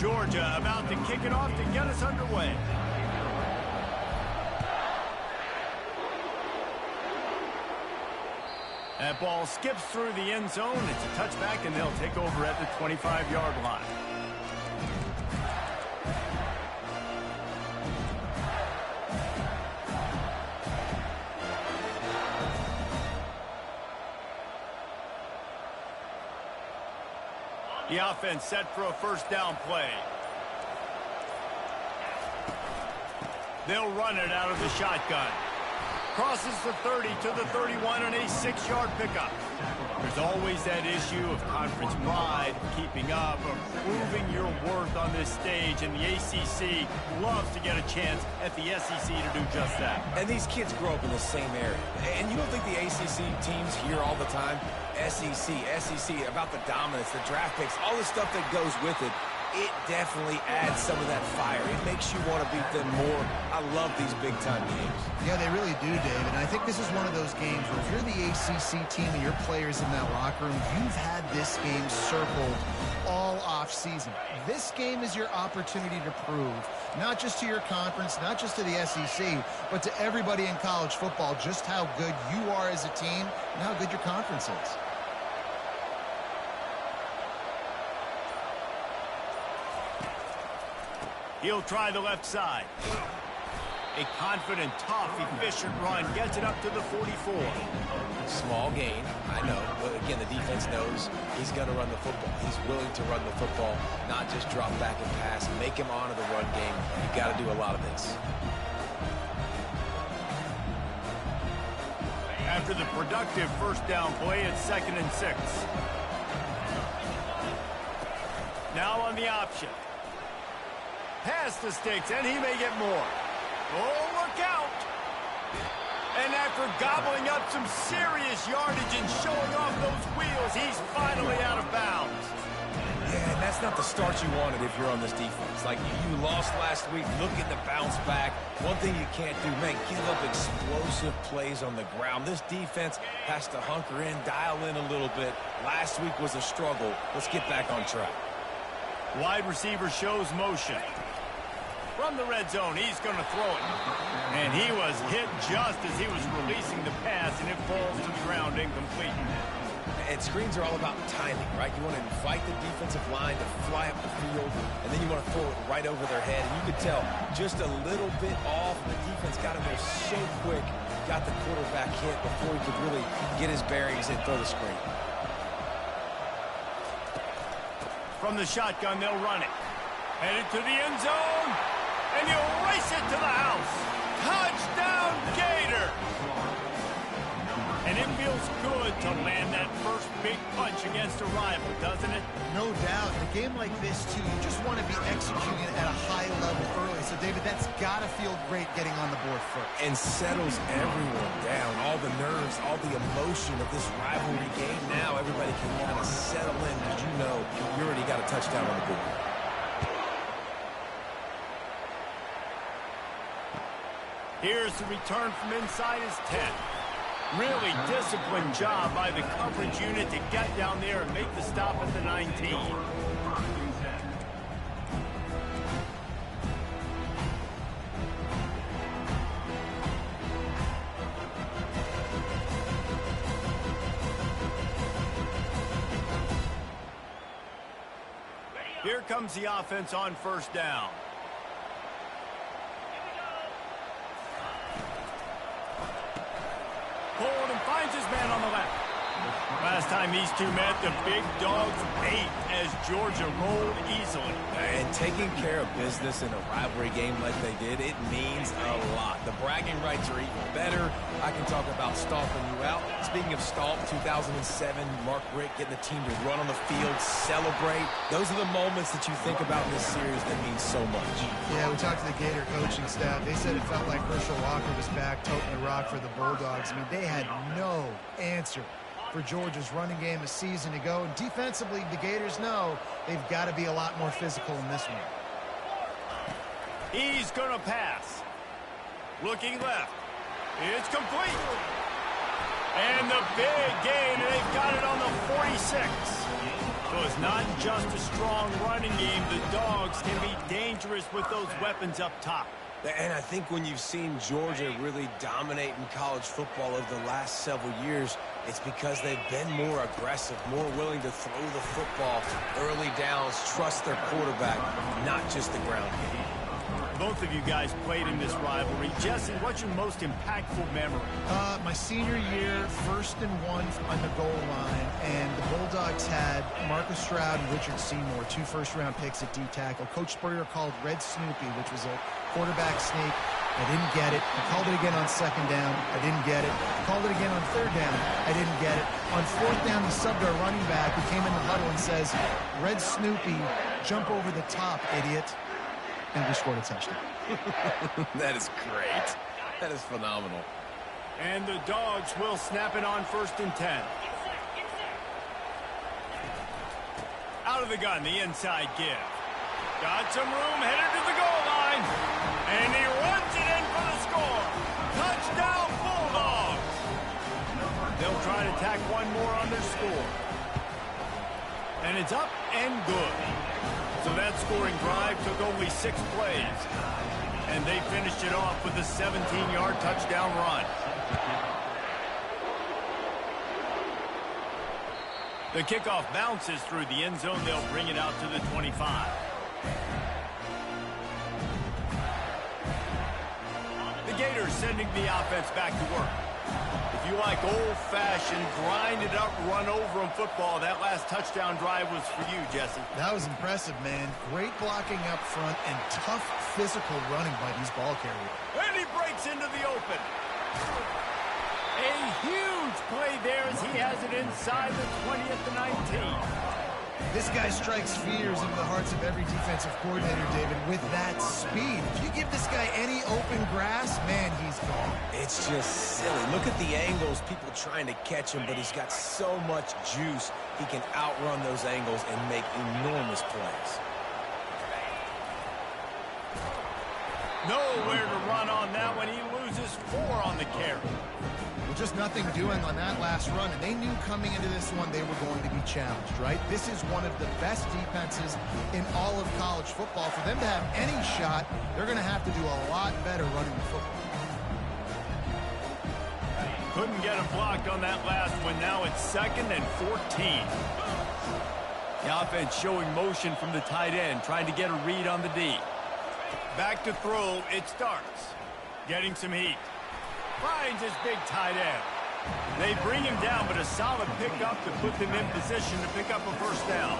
Georgia about to kick it off to get us underway. That ball skips through the end zone. It's a touchback, and they'll take over at the 25-yard line. The offense set for a first down play. They'll run it out of the shotgun. Crosses the 30 to the 31 on a 6-yard pickup. There's always that issue of conference pride, keeping up, or proving your worth on this stage, and the ACC loves to get a chance at the SEC to do just that. And these kids grow up in the same area. And you don't think the ACC teams hear all the time, SEC, about the dominance, the draft picks, all the stuff that goes with it. It definitely adds some of that fire. It makes you want to beat them more. I love these big-time games. Yeah, they really do, David. And I think this is one of those games where if you're the ACC team and your players in that locker room, you've had this game circled all off-season. This game is your opportunity to prove, not just to your conference, not just to the SEC, but to everybody in college football, just how good you are as a team and how good your conference is. He'll try the left side. A confident, tough, efficient run gets it up to the 44. Small gain, I know. But again, the defense knows he's going to run the football. He's willing to run the football, not just drop back and pass. Make him honor the run game. You've got to do a lot of this. After the productive first down play, it's 2nd and 6. Now on the option. Past the sticks, and he may get more. Oh, look out! And after gobbling up some serious yardage and showing off those wheels, he's finally out of bounds. Yeah, and that's not the start you wanted if you're on this defense. Like, you lost last week, looking to bounce back. One thing you can't do, man, give up explosive plays on the ground. This defense has to hunker in, dial in a little bit. Last week was a struggle. Let's get back on track. Wide receiver shows motion. From the red zone, he's going to throw it. And he was hit just as he was releasing the pass, and it falls to the ground incomplete. And screens are all about timing, right? You want to invite the defensive line to fly up the field, and then you want to throw it right over their head. And you could tell just a little bit off. The defense got in there so quick, got the quarterback hit before he could really get his bearings and throw the screen. From the shotgun, they'll run it. Headed to the end zone. And he'll race it to the house. Touchdown, Gator! And it feels good to land that first big punch against a rival, doesn't it? No doubt. In a game like this, too, you just want to be executing at a high level early. So, David, that's got to feel great getting on the board first. And settles everyone down. All the nerves, all the emotion of this rivalry game. Now everybody can kind of settle in because you know you already got a touchdown on the board. Here's the return from inside his 10. Really disciplined job by the coverage unit to get down there and make the stop at the 19. Here comes the offense on first down. Hold and finds his man on the left. Last time these two met, the big dogs ate as Georgia rolled easily. And taking care of business in a rivalry game like they did, it means a lot. The bragging rights are even better. I can talk about stomping you out. Speaking of stomp, 2007, Mark Richt getting the team to run on the field, celebrate. Those are the moments that you think about in this series that mean so much. Yeah, we talked to the Gator coaching staff. They said it felt like Herschel Walker was back toting the rock for the Bulldogs. I mean, they had no answer for Georgia's running game a season ago. And defensively, the Gators know they've got to be a lot more physical in this one. He's going to pass. Looking left. It's complete. And the big gain, and they've got it on the 46. So it's not just a strong running game. The Dogs can be dangerous with those weapons up top. And I think when you've seen Georgia really dominate in college football over the last several years, it's because they've been more aggressive, more willing to throw the football early downs, trust their quarterback, not just the ground game. Both of you guys played in this rivalry. Jesse, what's your most impactful memory? My senior year, 1st and 1 on the goal line, and the Bulldogs had Marcus Stroud and Richard Seymour, 2 first-round picks at D-tackle. Coach Spurrier called Red Snoopy, which was a quarterback sneak. I didn't get it. I called it again on 2nd down. I didn't get it. I called it again on 3rd down. I didn't get it. On 4th down, he subbed our running back who came in the huddle and says, Red Snoopy, jump over the top, idiot. And we scored a touchdown. That is great. That is phenomenal. And the Dogs will snap it on 1st and 10. Out of the gun, the inside give. Got some room, headed to the goal line. And he runs it in for the score. Touchdown, Bulldogs. They'll try to tack one more on their score. And it's up and good. So that scoring drive took only 6 plays. And they finished it off with a 17-yard touchdown run. The kickoff bounces through the end zone. They'll bring it out to the 25. The Gators sending the offense back to work. If you like old-fashioned, grind-it-up, run-over-'em football, that last touchdown drive was for you, Jesse. That was impressive, man. Great blocking up front and tough physical running by these ball carriers. And he breaks into the open. A huge play there as he has it inside the 20 at the 19. This guy strikes fears into the hearts of every defensive coordinator, David, with that speed. If you give this guy any open grass, man, he's gone. It's just silly. Look at the angles, people trying to catch him, but he's got so much juice. He can outrun those angles and make enormous plays. Nowhere to run on that one. He loses 4 on the carry. Well, just nothing doing on that last run, and they knew coming into this one they were going to be challenged, right? This is one of the best defenses in all of college football. For them to have any shot, they're going to have to do a lot better running the football. Couldn't get him blocked on that last one. Now it's 2nd and 14. The offense showing motion from the tight end, trying to get a read on the D. Back to throw, it starts. Getting some heat. Finds his big tight end. They bring him down, but a solid pickup to put them in position to pick up a 1st down.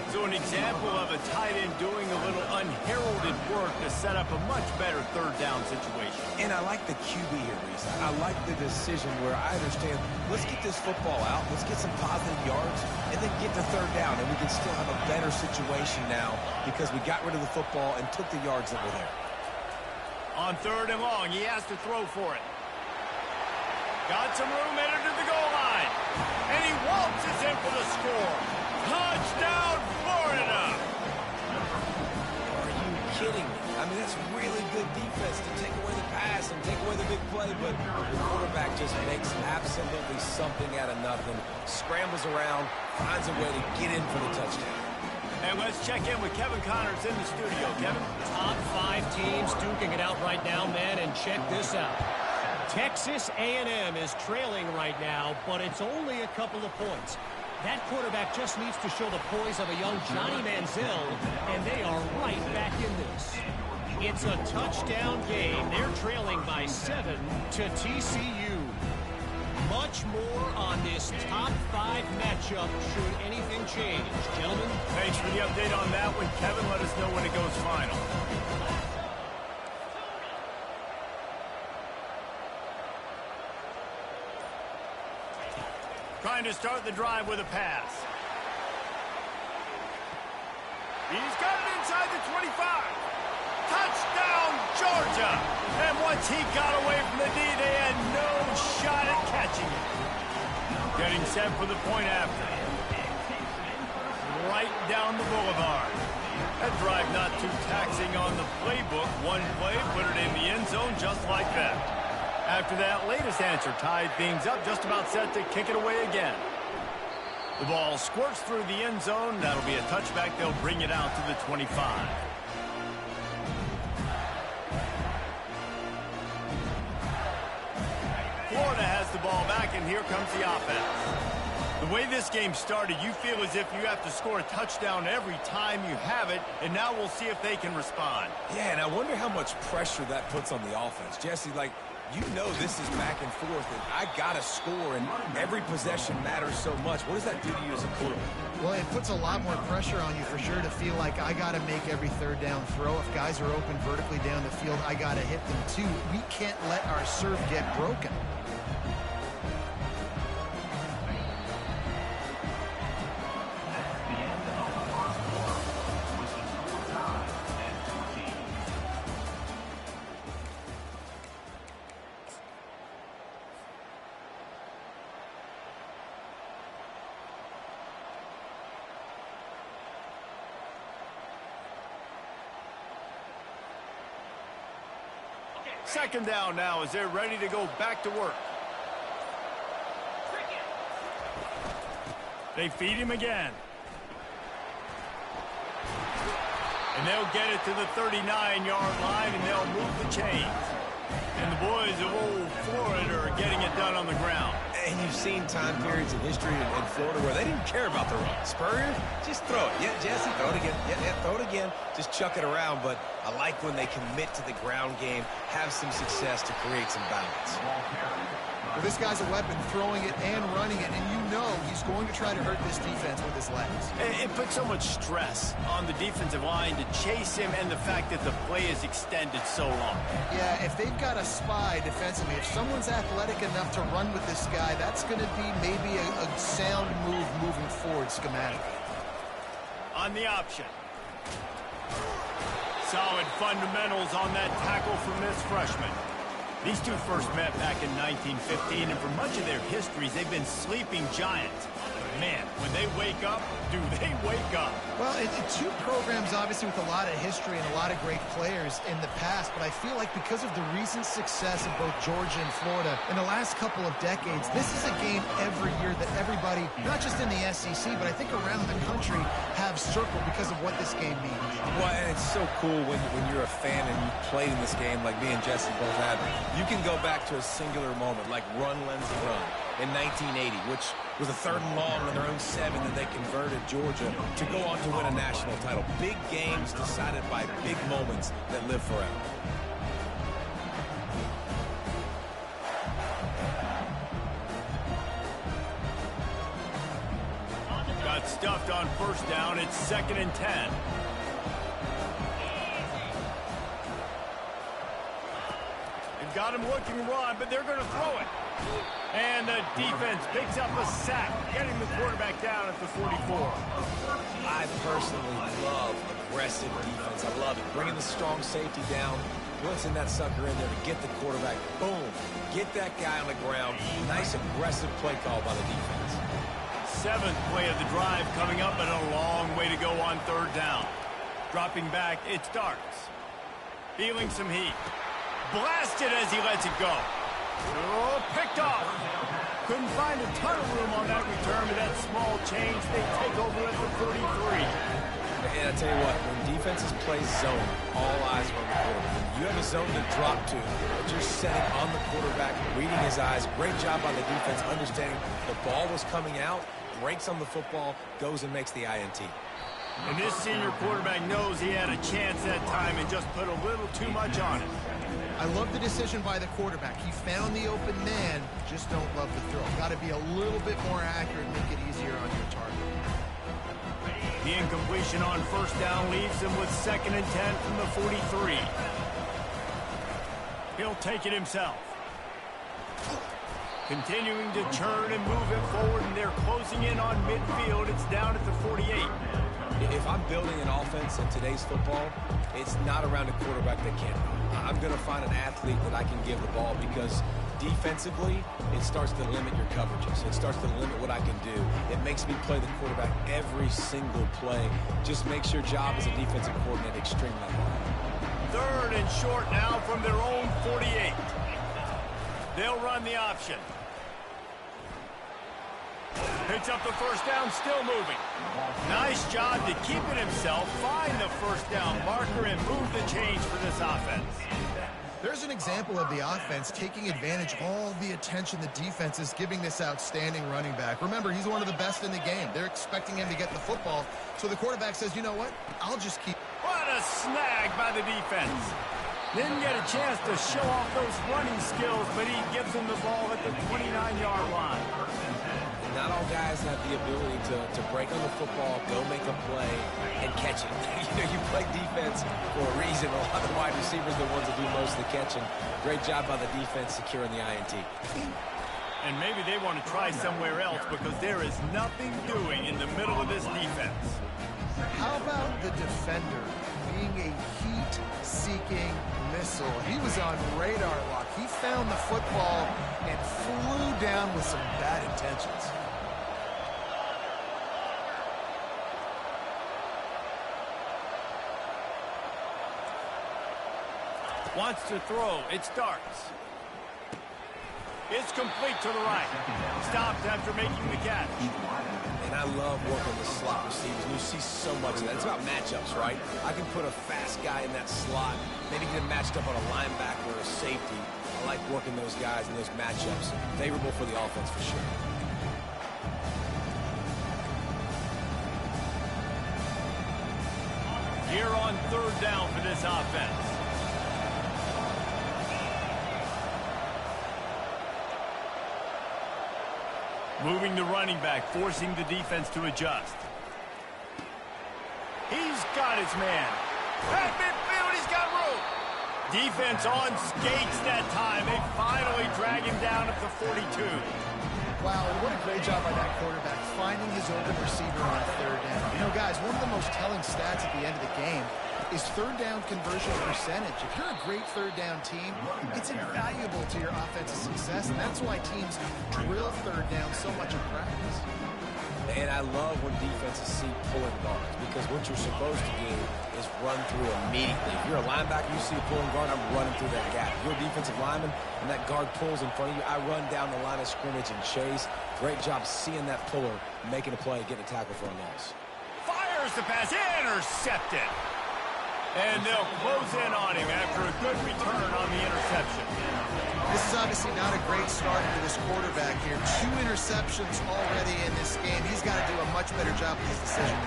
So an example of a tight end doing a little unheralded work to set up a much better 3rd down situation. And I like the QB here, Reese. I like the decision where I understand, let's get this football out, let's get some positive yards, and then get to 3rd down, and we can still have a better situation now because we got rid of the football and took the yards that were there. On 3rd and long, he has to throw for it. Got some room, headed to the goal line. And he waltzes in for the score. Touchdown, Florida! Are you kidding me? I mean, that's really good defense to take away the pass and take away the big play, but the quarterback just makes absolutely something out of nothing, scrambles around, finds a way to get in for the touchdown. And let's check in with Kevin Connors in the studio. Kevin? Top 5 teams duking it out right now, man, and check this out. Texas A&M is trailing right now, but it's only a couple of points. That quarterback just needs to show the poise of a young Johnny Manziel, and they are right back in this. It's a touchdown game. They're trailing by 7 to TCU. Much more on this top 5 matchup should anything change. Gentlemen? Thanks for the update on that one, Kevin. Let us know when it goes final. Trying to start the drive with a pass. He's got it inside the 25. Touchdown, Georgia. And once he got away from the D, they had no shot at catching it. Getting set for the point after. Right down the boulevard. That drive not too taxing on the playbook. One play, put it in the end zone just like that. After that latest answer tied things up, just about set to kick it away again. The ball squirts through the end zone. That'll be a touchback. They'll bring it out to the 25. Florida has the ball back, and here comes the offense. The way this game started, you feel as if you have to score a touchdown every time you have it, and now we'll see if they can respond. Yeah, and I wonder how much pressure that puts on the offense. Jesse, like, you know this is back and forth, and I got to score, and every possession matters so much. What does that do to you as a quarterback? Well, it puts a lot more pressure on you for sure to feel like I got to make every third down throw. If guys are open vertically down the field, I got to hit them too. We can't let our serve get broken. Second down now as they're ready to go back to work. They feed him again. And they'll get it to the 39-yard line, and they'll move the chains. And the boys of old Florida are getting it done on the ground. And you've seen time periods in history in Florida where they didn't care about the run. Spurrier, just throw it. Yeah, Jesse, throw it again. Yeah, throw it again. Just chuck it around. But I like when they commit to the ground game, have some success to create some balance. Well, this guy's a weapon, throwing it and running it, and you know he's going to try to hurt this defense with his legs. It puts so much stress on the defensive line to chase him, and the fact that the play is extended so long. Yeah, if they've got a spy defensively, if someone's athletic enough to run with this guy, that's going to be maybe a sound move moving forward schematically. On the option. Solid fundamentals on that tackle from this freshman. These two first met back in 1915, and for much of their histories, they've been sleeping giants. But man, when they wake up, do they wake up? Well, two programs obviously with a lot of history and a lot of great players in the past, but I feel like because of the recent success of both Georgia and Florida in the last couple of decades, this is a game every year that everybody, not just in the SEC, but I think around the country, have circled because of what this game means. Well, and it's so cool when you're a fan and you played in this game like me and Jesse both have. You can go back to a singular moment like Run, Lindsey, Run in 1980, which was a 3rd and long on their own 7 that they converted Georgia to go on to win a national title. Big games decided by big moments that live forever. Got stuffed on first down. It's 2nd and 10. They've got him looking run, but they're going to throw it. And the defense picks up a sack, getting the quarterback down at the 44. I personally love aggressive defense. I love it. Bringing the strong safety down, blitzing that sucker in there to get the quarterback. Boom. Get that guy on the ground. Nice aggressive play call by the defense. 7th play of the drive coming up, and a long way to go on 3rd down. Dropping back, it starts. Feeling some heat. Blasted as he lets it go. Oh, picked off. Couldn't find a ton of room on that return, but that small change, they take over at the 33. And I tell you what, when defenses play zone, all eyes are on the quarterback. When you have a zone to drop to, but you're setting on the quarterback, reading his eyes. Great job by the defense, understanding the ball was coming out, breaks on the football, goes and makes the INT. And this senior quarterback knows he had a chance that time and just put a little too much on it. I love the decision by the quarterback. He found the open man, just don't love the throw. Got to be a little bit more accurate, make it easier on your target. The incompletion on first down leaves him with 2nd and 10 from the 43. He'll take it himself. Continuing to churn and move it forward, and they're closing in on midfield. It's down at the 48. If I'm building an offense in today's football, it's not around a quarterback that can't run. I'm going to find an athlete that I can give the ball because defensively, it starts to limit your coverages. It starts to limit what I can do. It makes me play the quarterback every single play. Just makes your job as a defensive coordinator extremely hard. 3rd and short now from their own 48. They'll run the option. Picks up the first down, still moving. Nice job to keep it himself, find the first down marker, and move the change for this offense. There's an example of the offense taking advantage of all the attention the defense is giving this outstanding running back. Remember, he's one of the best in the game. They're expecting him to get the football, so the quarterback says, you know what, I'll just keep... What a snag by the defense. Didn't get a chance to show off those running skills, but he gives him the ball at the 29-yard line. Not all guys have the ability to break on the football, go make a play, and catch it. You play defense for a reason. A lot of the wide receivers are the ones that do most of the catching. Great job by the defense securing the INT. And maybe they want to try somewhere else because there is nothing doing in the middle of this defense. How about the defender being a heat-seeking missile? He was on radar lock. He found the football and flew down with some bad intentions. Wants to throw. It starts. It's complete to the right. Stopped after making the catch. And I love working the slot receivers. And you see so much of that. It's about matchups, right? I can put a fast guy in that slot, maybe get him matched up on a linebacker or a safety. I like working those guys in those matchups. Favorable for the offense for sure. Here on third down for this offense. Moving the running back, forcing the defense to adjust. He's got his man. At midfield, he's got room. Defense on skates that time. They finally drag him down at the 42. Wow, what a great job by that quarterback, finding his open receiver on third down. You know, guys, one of the most telling stats at the end of the game is third down conversion percentage. If you're a great third down team, it's invaluable to your offensive success, and that's why teams drill third down so much in practice. And I love when defenses see pulling guards, because what you're supposed to do is run through immediately. If you're a linebacker, you see a pulling guard, I'm running through that gap. If you're a defensive lineman and that guard pulls in front of you, I run down the line of scrimmage and chase. Great job seeing that puller, making a play, getting a tackle for a loss. Fires the pass, intercepted. And they'll close in on him after a good return on the interception. This is obviously not a great start for this quarterback here. 2 interceptions already in this game. He's got to do a much better job with his decision.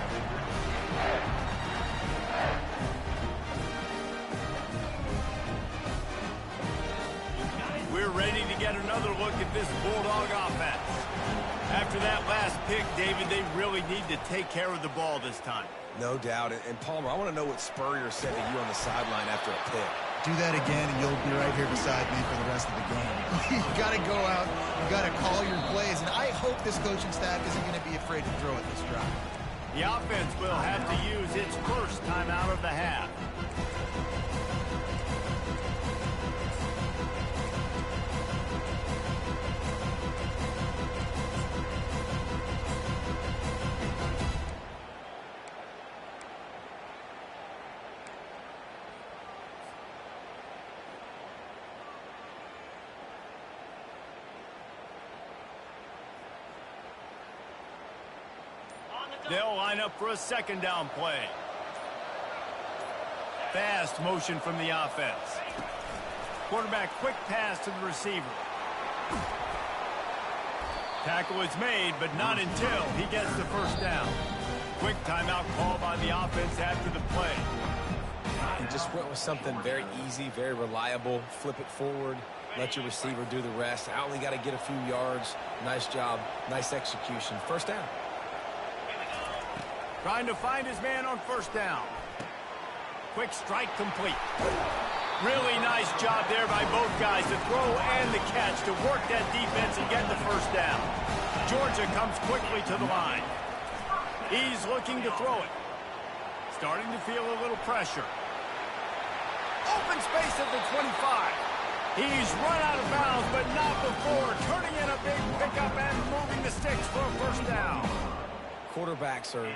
We're ready to get another look at this Bulldog offense. After that last pick, David, they really need to take care of the ball this time. No doubt. And Palmer, I want to know what Spurrier said to you on the sideline after a pick. Do that again, and you'll be right here beside me for the rest of the game. You got to go out, you got to call your plays, and I hope this coaching staff isn't going to be afraid to throw it this drive. The offense will have to use its first timeout of the half. They'll line up for a second down play. Fast motion from the offense. Quarterback quick pass to the receiver. Tackle is made, but not until he gets the first down. Quick timeout call by the offense after the play. He just went with something very easy, very reliable. Flip it forward, let your receiver do the rest. I only got to get a few yards. Nice job, nice execution. First down. Trying to find his man on first down. Quick strike complete. Really nice job there by both guys to throw and the catch to work that defense and get the first down. Georgia comes quickly to the line. He's looking to throw it. Starting to feel a little pressure. Open space at the 25. He's run out of bounds, but not before turning in a big pickup and moving the sticks for a first down. Quarterbacks are,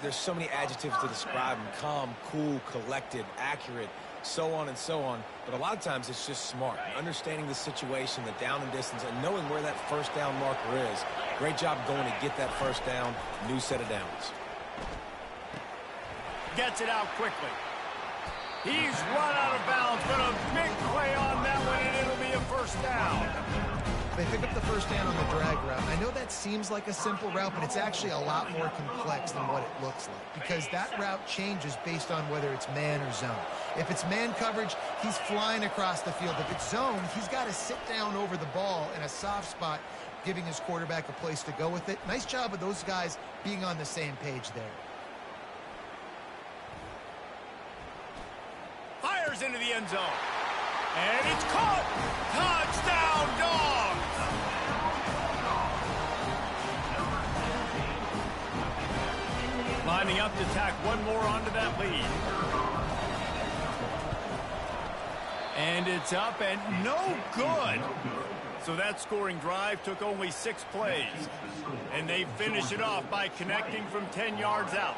there's so many adjectives to describe them. Calm, cool, collected, accurate. so on and so on. But a lot of times it's just smart. Understanding the situation, the down and distance, and knowing where that first down marker is. Great job going to get that first down. New set of downs. Gets it out quickly. He's run out of bounds, but a big play on that one, and it'll be a first down. They pick up the first down on the drag route. I know that seems like a simple route, but it's actually a lot more complex than what it looks like because that route changes based on whether it's man or zone. If it's man coverage, he's flying across the field. If it's zone, he's got to sit down over the ball in a soft spot, giving his quarterback a place to go with it. Nice job of those guys being on the same page there. Fires into the end zone. And it's caught. Touchdown, Dogs. Lining up to tack one more onto that lead. And it's up and no good. So that scoring drive took only 6 plays. And they finish it off by connecting from 10 yards out.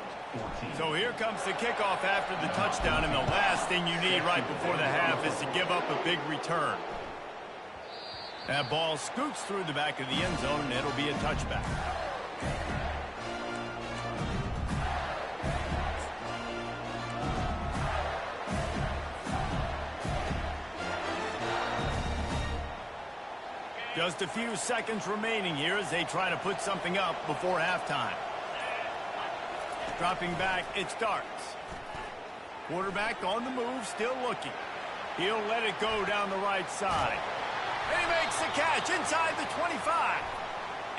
So here comes the kickoff after the touchdown, and the last thing you need right before the half is to give up a big return. That ball scoots through the back of the end zone, and it'll be a touchback. Just a few seconds remaining here as they try to put something up before halftime. Dropping back, it starts. Quarterback on the move, still looking. He'll let it go down the right side. And he makes the catch inside the 25.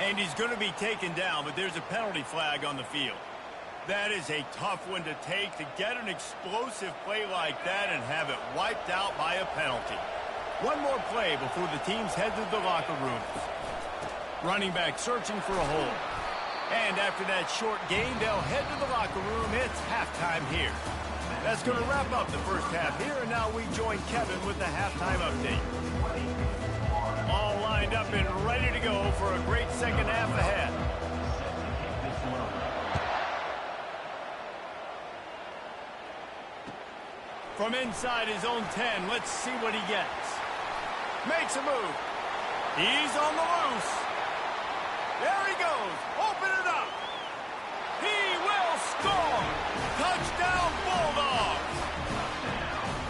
And he's going to be taken down, but there's a penalty flag on the field. That is a tough one to take, to get an explosive play like that and have it wiped out by a penalty. One more play before the teams head to the locker rooms. Running back searching for a hole. And after that short gain, they'll head to the locker room. It's halftime here. That's going to wrap up the first half here, and now we join Kevin with the halftime update. All lined up and ready to go for a great second half ahead. From inside his own 10, let's see what he gets. Makes a move. He's on the loose. There he goes. Open it up. He will score. Touchdown, Bulldogs.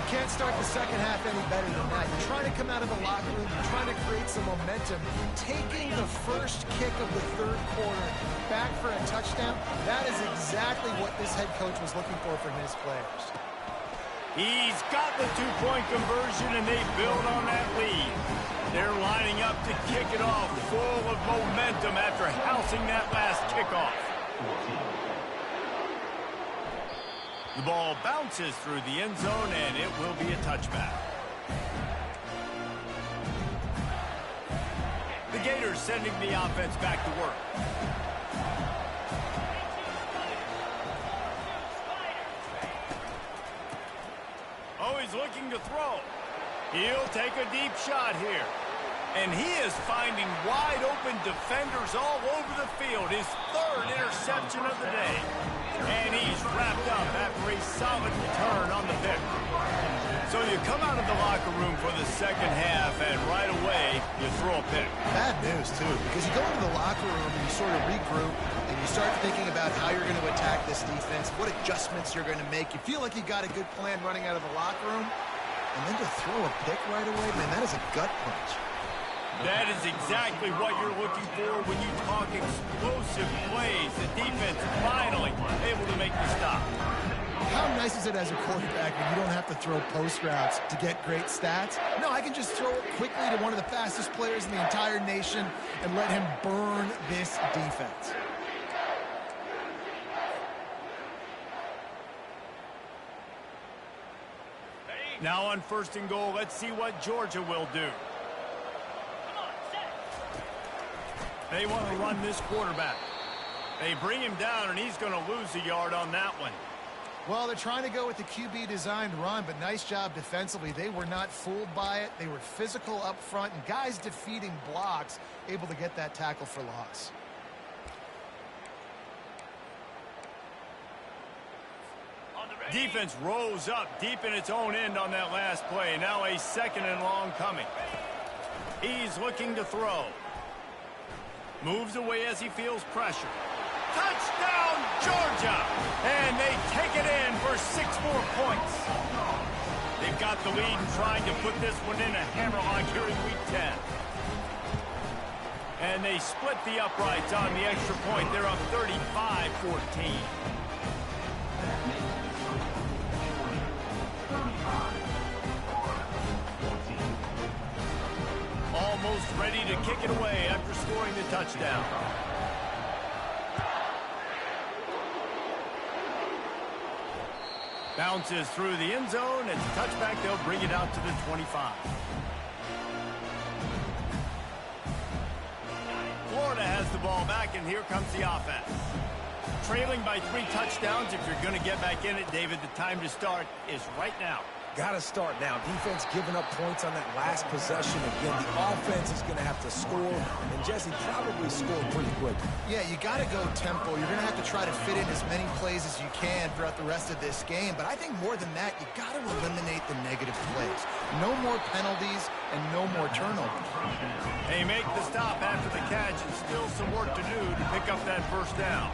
You can't start the second half any better than that. You're trying to come out of the locker room. You're trying to create some momentum. Taking the first kick of the third quarter back for a touchdown, that is exactly what this head coach was looking for from his players. He's got the two-point conversion, and they build on that lead. They're lining up to kick it off full of momentum after housing that last kickoff. The ball bounces through the end zone, and it will be a touchback. The Gators sending the offense back to work. Oh, he's looking to throw. He'll take a deep shot here. And he is finding wide-open defenders all over the field. His third interception of the day. And he's wrapped up after a solid return on the pick. So you come out of the locker room for the second half, and right away, you throw a pick. Bad news, too, because you go into the locker room and you sort of regroup, and you start thinking about how you're going to attack this defense, what adjustments you're going to make. You feel like you got a good plan running out of the locker room, and then to throw a pick right away, man, that is a gut punch. That is exactly what you're looking for when you talk explosive plays. The defense finally able to make the stop. How nice is it as a quarterback when you don't have to throw post routes to get great stats? No, I can just throw it quickly to one of the fastest players in the entire nation and let him burn this defense. Now on 1st and goal, let's see what Georgia will do. They want to run this quarterback. They bring him down, and he's going to lose a yard on that one. Well, they're trying to go with the QB-designed run, but nice job defensively. They were not fooled by it. They were physical up front, and guys defeating blocks, able to get that tackle for loss. Defense rose up deep in its own end on that last play. Now a 2nd and long coming. He's looking to throw. Moves away as he feels pressure. Touchdown, Georgia! And they take it in for 6 more points. They've got the lead and trying to put this one in a hammerlock here in Week 10. And they split the uprights on the extra point. They're up 35-14. Almost ready to kick it away after scoring the touchdown. Bounces through the end zone. It's a touchback. They'll bring it out to the 25. Florida has the ball back, and here comes the offense. Trailing by 3 touchdowns. If you're going to get back in it, David, the time to start is right now. Got to start now. Defense giving up points on that last possession. Again, the offense is going to have to score, and Jesse probably scored pretty quick. Yeah, you got to go tempo. You're going to have to try to fit in as many plays as you can throughout the rest of this game. But I think more than that, you got to eliminate the negative plays. No more penalties and no more turnovers. They make the stop after the catch, and still some work to do to pick up that 1st down.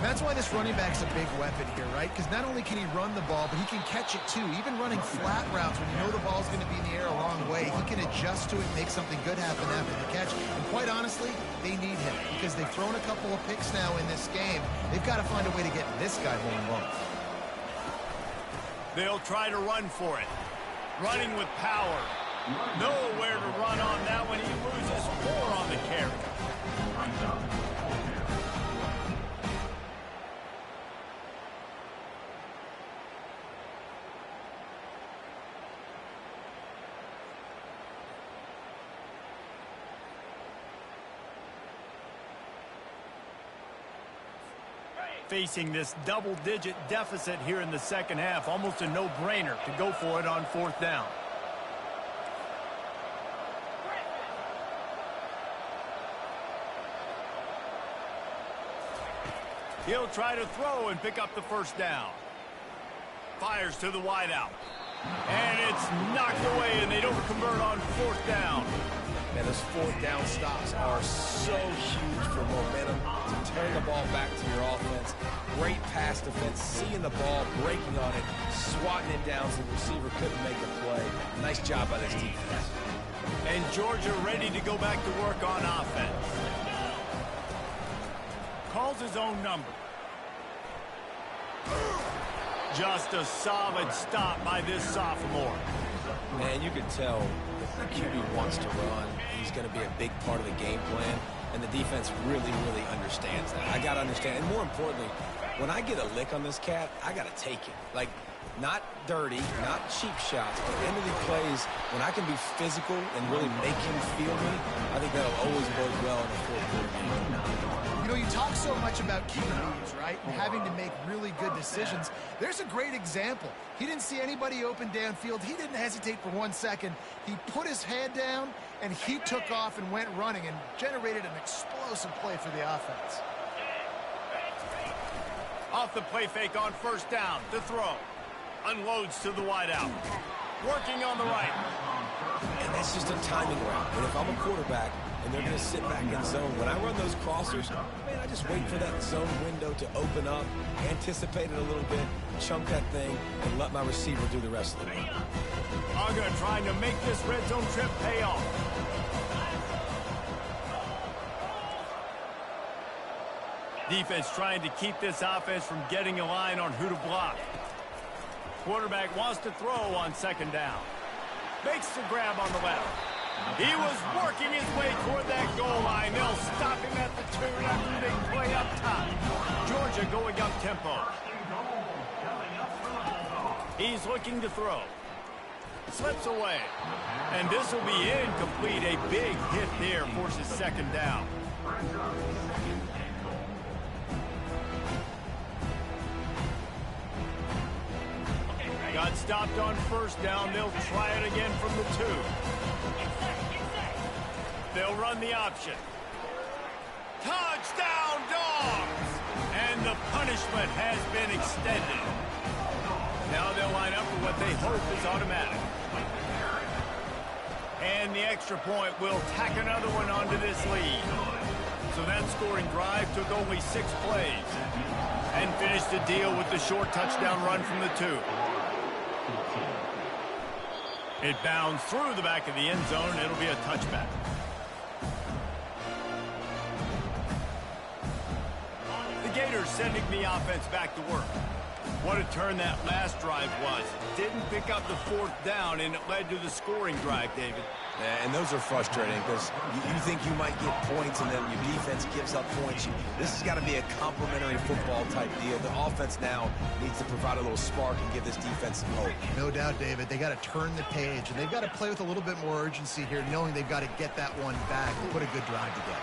That's why this running back's a big weapon here, right? Because not only can he run the ball, but he can catch it too. Even running flat routes when you know the ball's going to be in the air a long way, he can adjust to it and make something good happen after the catch. And quite honestly, they need him because they've thrown a couple of picks now in this game. They've got to find a way to get this guy home run. They'll try to run for it. Running with power. Nowhere to run on that one. He loses 4 on the carry. Facing this double-digit deficit here in the 2nd half, almost a no-brainer to go for it on 4th down. He'll try to throw and pick up the 1st down. Fires to the wideout. And it's knocked away, and they don't convert on 4th down. And those 4th down stops are so huge for momentum to turn the ball back to your offense. Great pass defense, seeing the ball, breaking on it, swatting it down so the receiver couldn't make a play. Nice job by this defense. And Georgia ready to go back to work on offense. Calls his own number. Just a solid stop by this sophomore. Man, you can tell the QB wants to run. He's going to be a big part of the game plan, and the defense really, really understands that. I got to understand, and more importantly, when I get a lick on this cat, I got to take it. Like, not dirty, not cheap shots, but end of the plays, when I can be physical and really make him feel me, I think that'll always bode well in the 4th quarter game. You know, you talk so much about QBs, right, and having to make really good decisions. There's a great example. He didn't see anybody open downfield. He didn't hesitate for 1 second. He put his head down, and he took off and went running and generated an explosive play for the offense. Off the play fake on 1st down to throw. Unloads to the wideout. Working on the right. And that's just a timing route. And if I'm a quarterback and they're going to sit back in zone, when I run those crossers, man, I just wait for that zone window to open up, anticipate it a little bit, chunk that thing, and let my receiver do the rest of the work. Uga trying to make this red zone trip pay off. Defense trying to keep this offense from getting a line on who to block. Quarterback wants to throw on 2nd down. Makes the grab on the left. He was working his way toward that goal line. They'll stop him at the 2 after the big play up top. Georgia going up tempo. He's looking to throw. Slips away. And this will be incomplete. A big hit there forces 2nd down. Got stopped on 1st down. They'll try it again from the 2. They'll run the option. Touchdown, Dogs! And the punishment has been extended. Now they'll line up for what they hope is automatic. And the extra point will tack another one onto this lead. So that scoring drive took only 6 plays and finished the deal with the short touchdown run from the 2. It bounds through the back of the end zone, and it'll be a touchback. The Gators sending the offense back to work. What a turn that last drive was. Didn't pick up the 4th down, and it led to the scoring drive, David. Yeah, and those are frustrating because you think you might get points and then your defense gives up points. This has got to be a complementary football type deal. The offense now needs to provide a little spark and give this defense some hope. No doubt, David. They got to turn the page, and they've got to play with a little bit more urgency here, knowing they've got to get that one back and put a good drive together.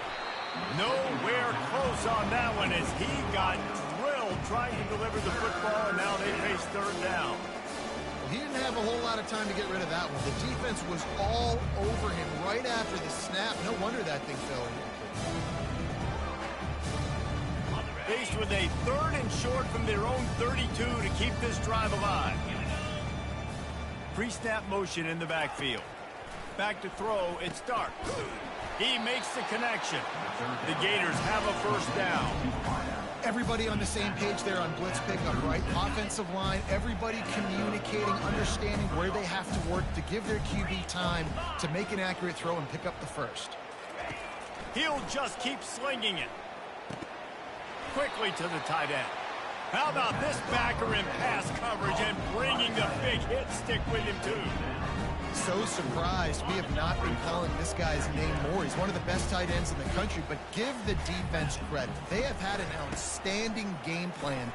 Nowhere close on that one as he got drilled trying to deliver the football, and now they face 3rd down. He didn't have a whole lot of time to get rid of that one. The defense was all over him right after the snap. No wonder that thing fell in. Faced with a 3rd and short from their own 32 to keep this drive alive. Pre-snap motion in the backfield. Back to throw, it's Stark. He makes the connection. The Gators have a 1st down. Everybody on the same page there on blitz pickup, right? Offensive line, everybody communicating, understanding where they have to work to give their QB time to make an accurate throw and pick up the 1st. He'll just keep slinging it. Quickly to the tight end. How about this backer in pass coverage and bringing the big hit stick with him, too? So surprised we have not been calling this guy's name more. He's one of the best tight ends in the country, but give the defense credit. They have had an outstanding game plan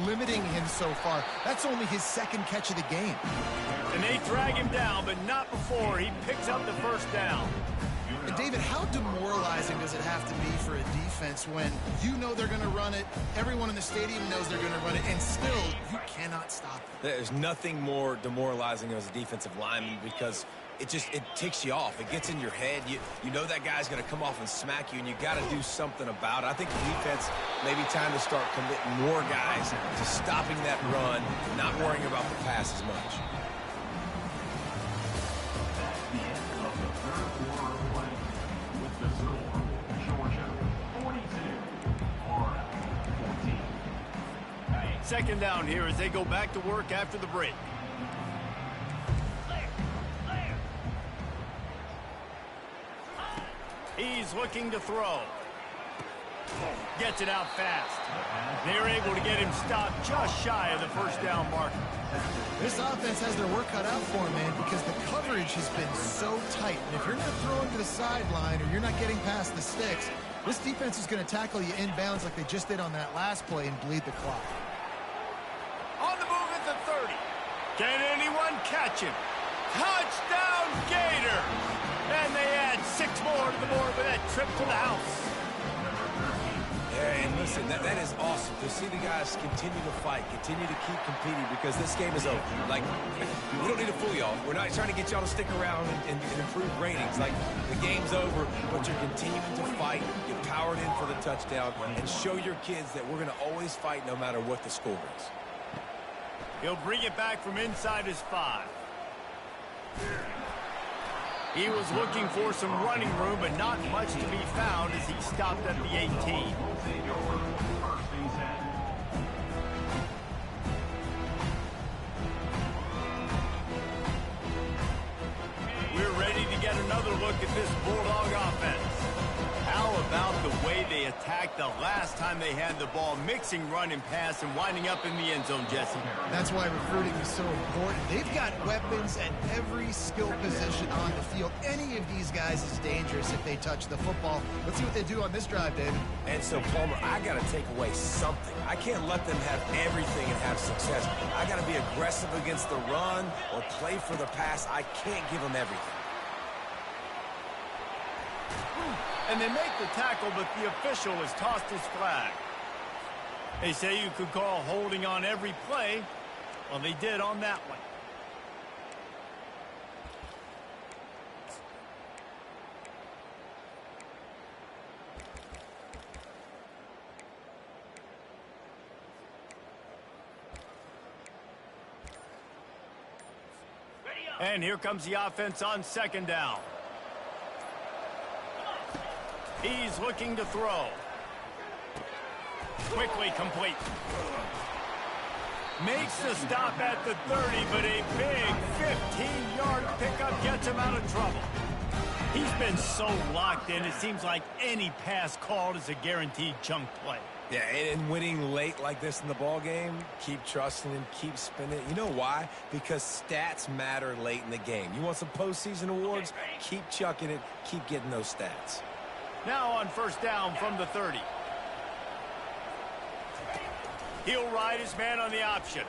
limiting him so far. That's only his 2nd catch of the game. And they drag him down, but not before he picks up the 1st down. And David, how demoralizing does it have to be for a defense when you know they're going to run it, everyone in the stadium knows they're going to run it, and still you cannot stop it? There's nothing more demoralizing as a defensive lineman because it ticks you off. It gets in your head. You know that guy's going to come off and smack you, and you got to do something about it. I think the defense maybe time to start committing more guys to stopping that run, not worrying about the pass as much. Second down here as they go back to work after the break. He's looking to throw. Gets it out fast. They're able to get him stopped just shy of the 1st down marker. This offense has their work cut out for him, man, because the coverage has been so tight. And if you're not throwing to the sideline or you're not getting past the sticks, this defense is going to tackle you inbounds like they just did on that last play and bleed the clock. On the move at the 30. Can anyone catch him? Touchdown, Gator! And they add 6 more to the board with that trip to the house. Yeah, and listen, that is awesome to see the guys continue to fight, continue to keep competing because this game is over. Like, we don't need to fool y'all. We're not trying to get y'all to stick around and improve ratings. Like, the game's over, but you're continuing to fight, get powered in for the touchdown, and show your kids that we're going to always fight no matter what the score is. He'll bring it back from inside his 5. He was looking for some running room, but not much to be found as he stopped at the 18. We're ready to get another look at this Bulldog offense. How about the way they attacked the last time they had the ball, mixing run and pass and winding up in the end zone, Jesse? That's why recruiting is so important. They've got weapons at every skill position on the field. Any of these guys is dangerous if they touch the football. Let's see what they do on this drive, David. And so, Palmer, I got to take away something. I can't let them have everything and have success. I got to be aggressive against the run or play for the pass. I can't give them everything. And they make the tackle, but the official has tossed his flag. They say you could call holding on every play. Well, they did on that one. And here comes the offense on second down. He's looking to throw. Quickly complete. Makes the stop at the 30, but a big 15-yard pickup gets him out of trouble. He's been so locked in, it seems like any pass called is a guaranteed chunk play. Yeah, and winning late like this in the ball game, keep trusting him, keep spinning. You know why? Because stats matter late in the game. You want some postseason awards? Keep chucking it, keep getting those stats. Now on first down from the 30. He'll ride his man on the option.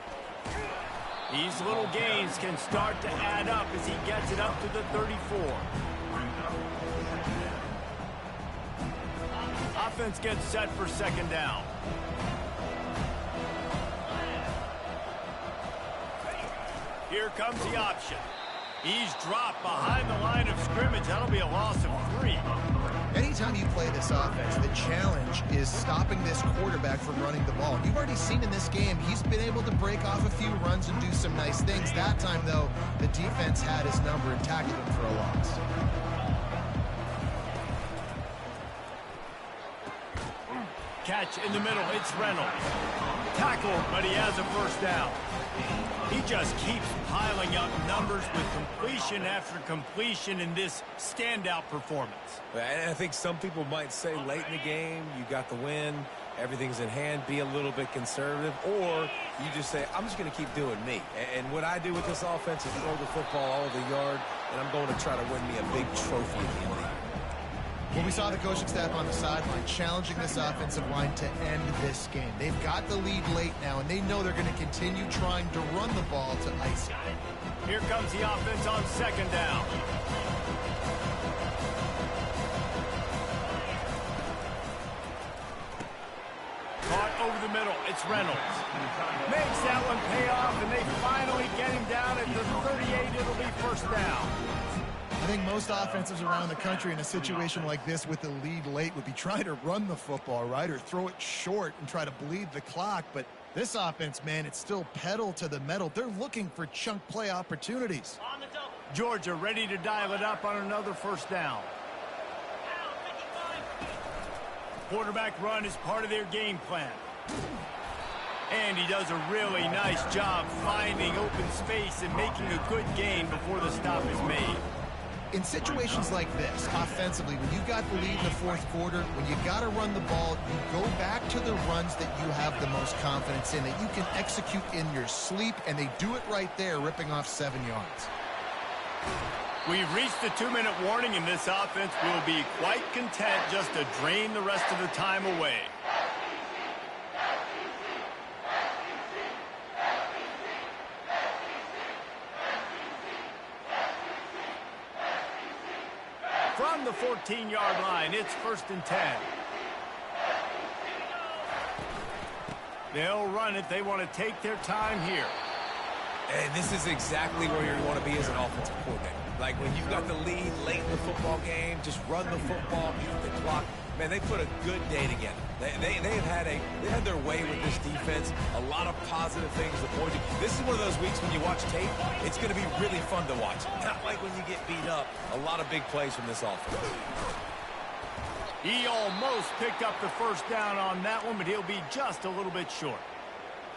These little gains can start to add up as he gets it up to the 34. Offense gets set for second down. Here comes the option. He's dropped behind the line of scrimmage. That'll be a loss of 3. Anytime you play this offense, the challenge is stopping this quarterback from running the ball. You've already seen in this game, he's been able to break off a few runs and do some nice things. That time, though, the defense had his number and tackled him for a loss. Catch in the middle, it's Reynolds. Tackle, but he has a first down. He just keeps piling up numbers with completion after completion in this standout performance. And I think some people might say late in the game, you got the win, everything's in hand, be a little bit conservative, or you just say, I'm just going to keep doing me. And what I do with this offense is throw the football all over the yard, and I'm going to try to win me a big trophy at the end of the year. Well, we saw the coaching staff on the sideline challenging this offensive line to end this game. They've got the lead late now, and they know they're going to continue trying to run the ball to ice it. Here comes the offense on second down. Caught over the middle. It's Reynolds. Makes that one pay off, and they finally get him down at the 38. It'll be first down. I think most offenses around the country in a situation like this with the lead late would be trying to run the football, right, or throw it short and try to bleed the clock. But this offense, man, it's still pedal to the metal. They're looking for chunk play opportunities. Georgia ready to dial it up on another first down. Quarterback run is part of their game plan. And he does a really nice job finding open space and making a good gain before the stop is made. In situations like this, offensively, when you got the lead in the fourth quarter, when you got to run the ball, you go back to the runs that you have the most confidence in, that you can execute in your sleep, and they do it right there, ripping off 7 yards. We've reached the 2-minute warning, and this offense will be quite content just to drain the rest of the time away. From the 14-yard line, it's 1st and 10. They'll run it. They want to take their time here. And this is exactly where you want to be as an offensive coordinator. Like when you've got the lead late in the football game, just run the football, beat the clock. Man, they put a good day together. They had their way with this defense. A lot of positive things to point to. This is one of those weeks when you watch tape, it's going to be really fun to watch. Not like when you get beat up. A lot of big plays from this offense. He almost picked up the first down on that one, but he'll be just a little bit short.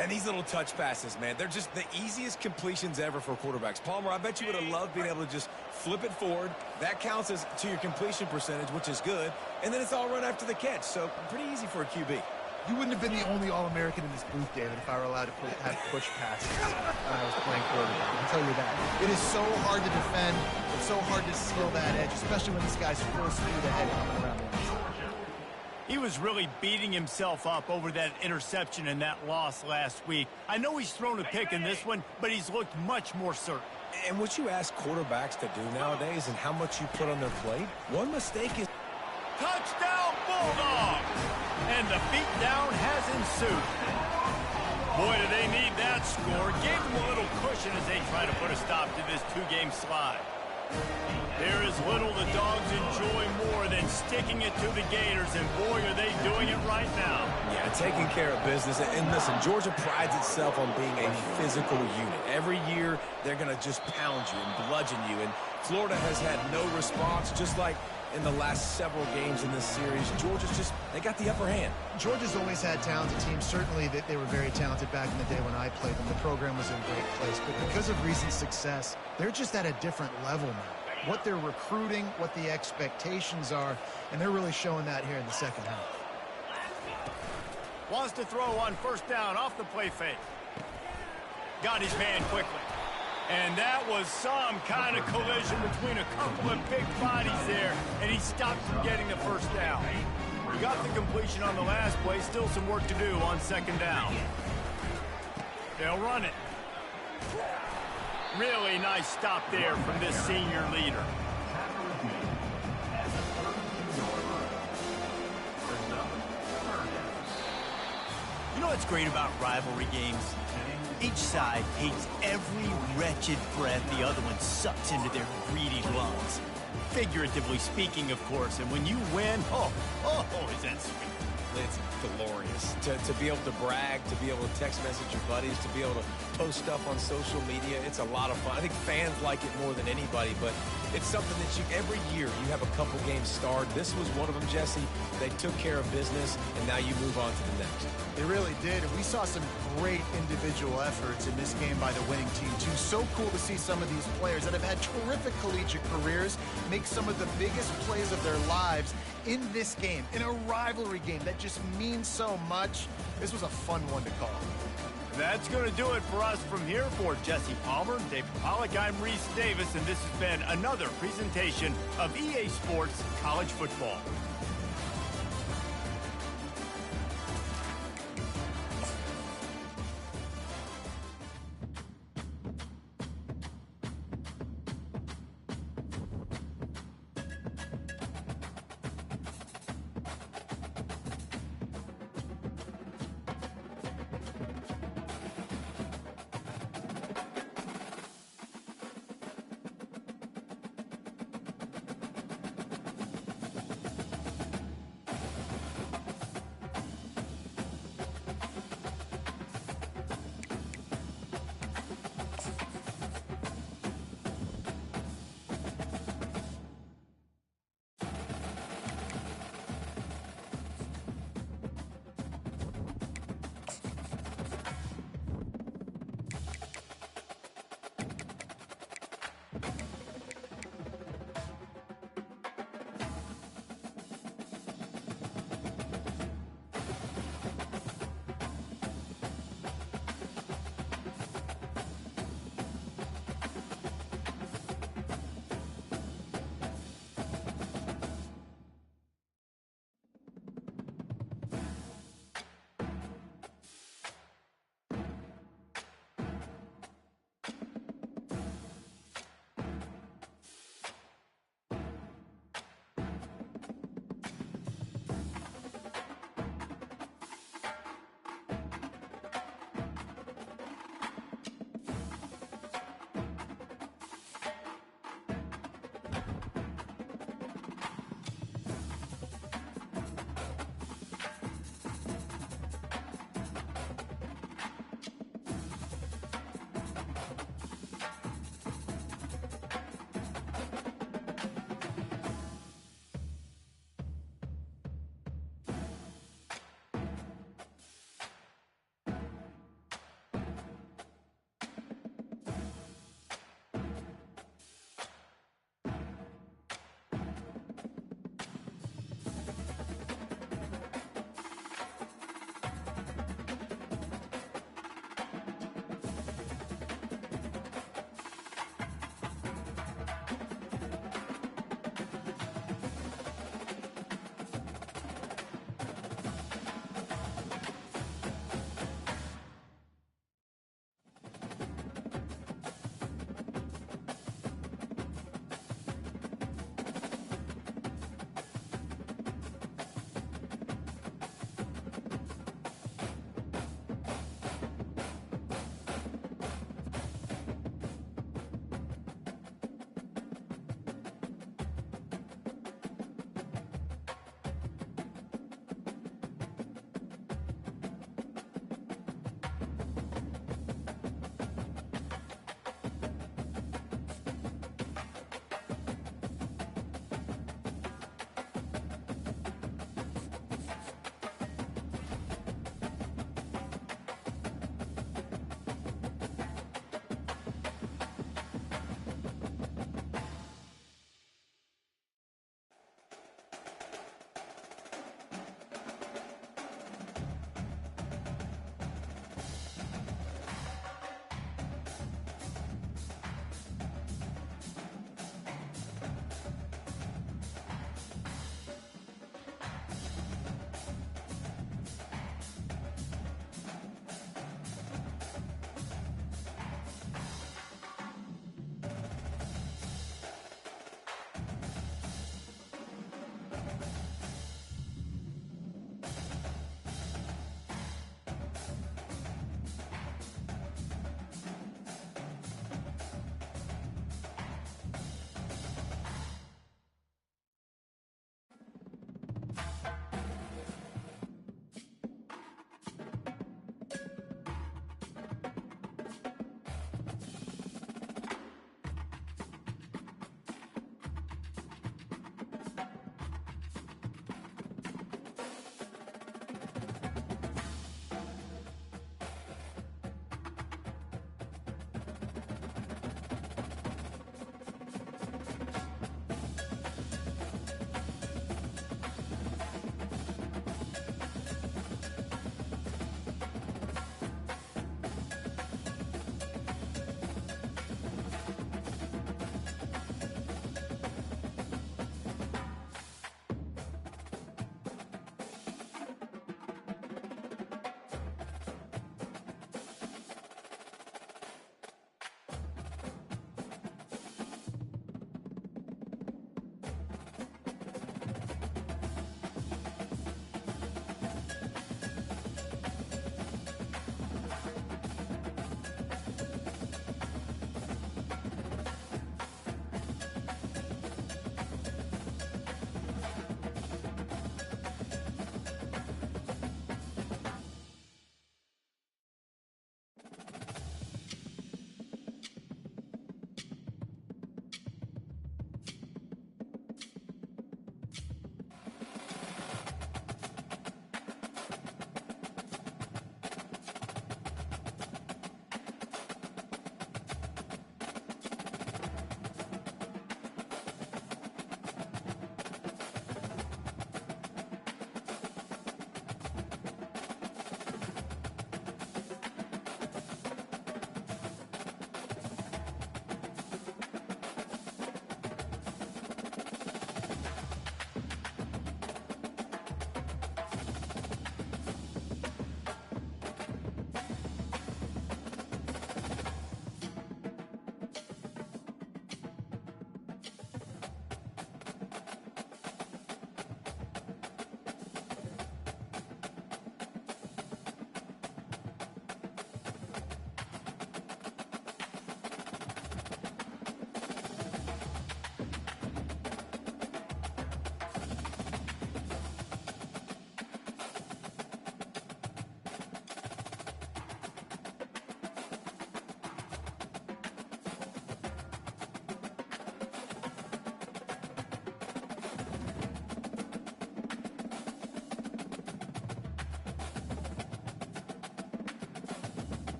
And these little touch passes, man, they're just the easiest completions ever for quarterbacks. Palmer, I bet you would have loved being able to just flip it forward. That counts as to your completion percentage, which is good. And then it's all run after the catch, so pretty easy for a QB. You wouldn't have been the only All-American in this booth, David, if I were allowed to have push passes when I was playing quarterback. I'll tell you that. It is so hard to defend. It's so hard to steal that edge, especially when this guy's full speed ahead coming around the inside. He was really beating himself up over that interception and that loss last week. I know he's thrown a pick in this one, but he's looked much more certain. And what you ask quarterbacks to do nowadays and how much you put on their plate, one mistake is... Touchdown, Bulldogs! And the beatdown has ensued. Boy, do they need that score. Gave them a little cushion as they try to put a stop to this 2-game slide. There is little the Dogs enjoy more than sticking it to the Gators, and boy, are they doing it right now. Yeah, taking care of business. And listen, Georgia prides itself on being a physical unit. Every year, they're going to just pound you and bludgeon you. And Florida has had no response, just like in the last several games in this series. Georgia's just, they got the upper hand. Georgia's always had talented teams. Certainly they were very talented back in the day when I played them. The program was in a great place. But because of recent success, they're just at a different level now. What they're recruiting, what the expectations are, and they're really showing that here in the second half. Wants to throw on first down off the play fake. Got his man quickly. And that was some kind of collision between a couple of big bodies there, and he stopped from getting the first down. He got the completion on the last play, still some work to do on second down. They'll run it. Really nice stop there from this senior leader. You know what's great about rivalry games? Each side hates every wretched breath the other one sucks into their greedy lungs. Figuratively speaking, of course, and when you win, oh, is that sweet. It's glorious to be able to brag, to be able to text message your buddies, to be able to post stuff on social media. It's a lot of fun. I think fans like it more than anybody, but it's something that every year you have a couple games starred. This was one of them, Jesse. They took care of business, and now you move on to the next. They really did, and we saw some great individual efforts in this game by the winning team, too. So cool to see some of these players that have had terrific collegiate careers make some of the biggest plays of their lives in this game, in a rivalry game that just means so much. This was a fun one to call. That's going to do it for us from here. For Jesse Palmer, David Pollack, I'm Reese Davis, and this has been another presentation of EA Sports College Football.